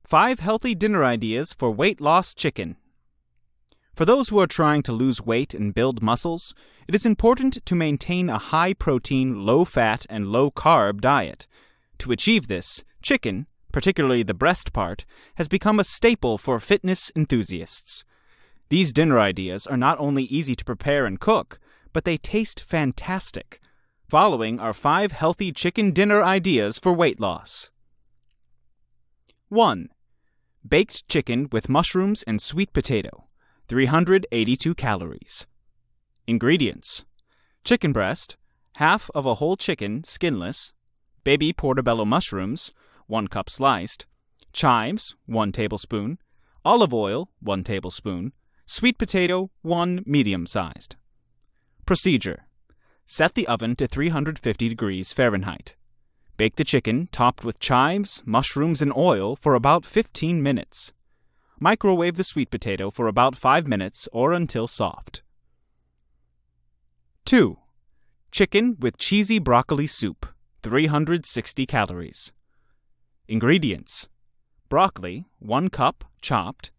5 healthy dinner ideas for weight loss chicken. For those who are trying to lose weight and build muscles, it is important to maintain a high-protein, low-fat, and low-carb diet. To achieve this, chicken, particularly the breast part, has become a staple for fitness enthusiasts. These dinner ideas are not only easy to prepare and cook, but they taste fantastic. Following are 5 healthy chicken dinner ideas for weight loss. 1. Baked chicken with mushrooms and sweet potato, 382 calories. Ingredients: chicken breast, half of a whole chicken, skinless, baby portobello mushrooms, 1 cup sliced, chives, 1 tablespoon, olive oil, 1 tablespoon, sweet potato, 1 medium-sized. Procedure: set the oven to 350 degrees Fahrenheit. Bake the chicken topped with chives, mushrooms, and oil for about 15 minutes. Microwave the sweet potato for about 5 minutes or until soft. 2. Chicken with cheesy broccoli soup, 360 calories. Ingredients: broccoli, 1 cup, chopped,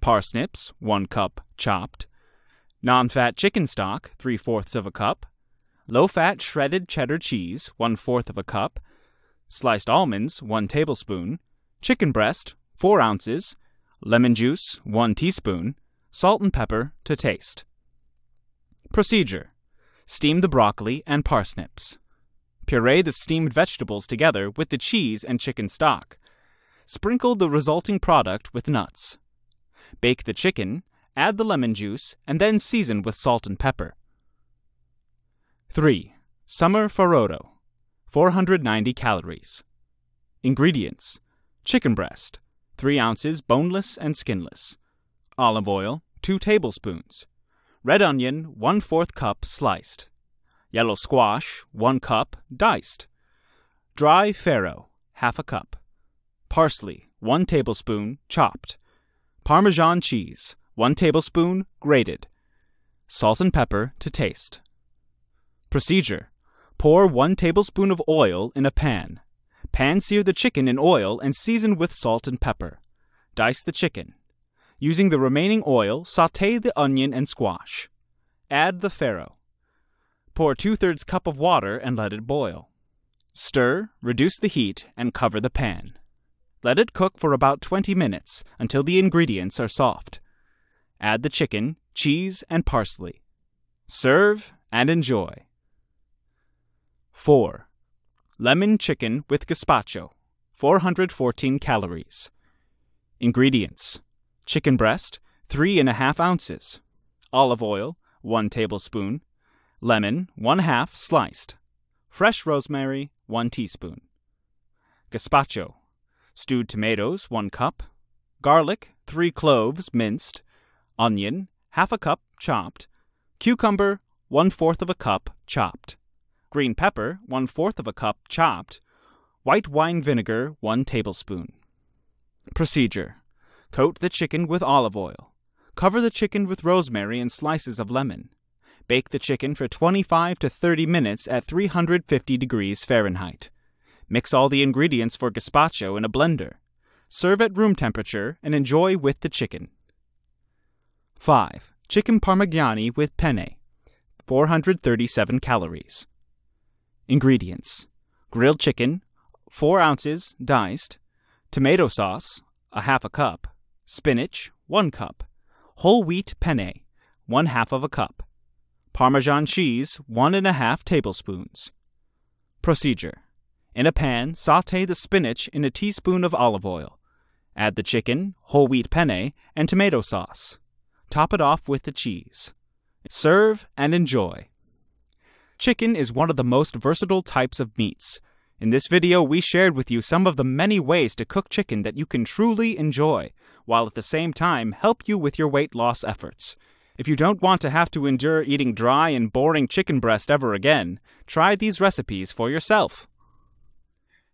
parsnips, 1 cup, chopped, non-fat chicken stock, 3/4 of a cup, low-fat shredded cheddar cheese, 1/4 of a cup, sliced almonds, 1 tablespoon, chicken breast, 4 ounces, lemon juice, 1 teaspoon, salt and pepper to taste. Procedure: steam the broccoli and parsnips. Puree the steamed vegetables together with the cheese and chicken stock. Sprinkle the resulting product with nuts. Bake the chicken, add the lemon juice, and then season with salt and pepper. 3. Summer Farrotto, 490 calories. Ingredients: chicken breast, 3 ounces boneless and skinless, olive oil, 2 tablespoons, red onion, 1/4 cup sliced, yellow squash, 1 cup diced, dry farro, half a cup, parsley, 1 tablespoon chopped, Parmesan cheese, 1 tablespoon grated, salt and pepper to taste. Procedure: pour 1 tablespoon of oil in a pan. Pan-sear the chicken in oil and season with salt and pepper. Dice the chicken. Using the remaining oil, sauté the onion and squash. Add the farro. Pour 2/3 cup of water and let it boil. Stir, reduce the heat, and cover the pan. Let it cook for about 20 minutes until the ingredients are soft. Add the chicken, cheese, and parsley. Serve and enjoy. 4. Lemon chicken with gazpacho, 414 calories. Ingredients: chicken breast, 3½ ounces, olive oil, 1 tablespoon, lemon, 1/2 sliced, fresh rosemary, 1 teaspoon. Gazpacho: stewed tomatoes, 1 cup, garlic, 3 cloves minced, onion, half a cup chopped, cucumber, 1/4 of a cup chopped, green pepper, 1/4 of a cup chopped, white wine vinegar, 1 tablespoon. Procedure: coat the chicken with olive oil. Cover the chicken with rosemary and slices of lemon. Bake the chicken for 25 to 30 minutes at 350 degrees Fahrenheit. Mix all the ingredients for gazpacho in a blender. Serve at room temperature and enjoy with the chicken. 5. Chicken Parmigiana with Penne, 437 calories. Ingredients: grilled chicken, 4 ounces diced, tomato sauce, 1/2 cup, spinach, 1 cup, whole wheat penne, 1/2 of a cup, Parmesan cheese, 1½ tablespoons. Procedure: in a pan, sauté the spinach in a teaspoon of olive oil. Add the chicken, whole wheat penne, and tomato sauce. Top it off with the cheese. Serve and enjoy. Chicken is one of the most versatile types of meats. In this video, we shared with you some of the many ways to cook chicken that you can truly enjoy, while at the same time help you with your weight loss efforts. If you don't want to have to endure eating dry and boring chicken breast ever again, try these recipes for yourself.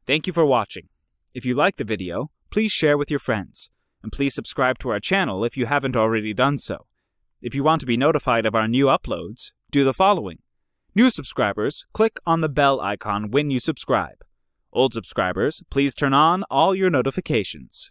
Thank you for watching. If you liked the video, please share with your friends, and please subscribe to our channel if you haven't already done so. If you want to be notified of our new uploads, do the following. New subscribers, click on the bell icon when you subscribe. Old subscribers, please turn on all your notifications.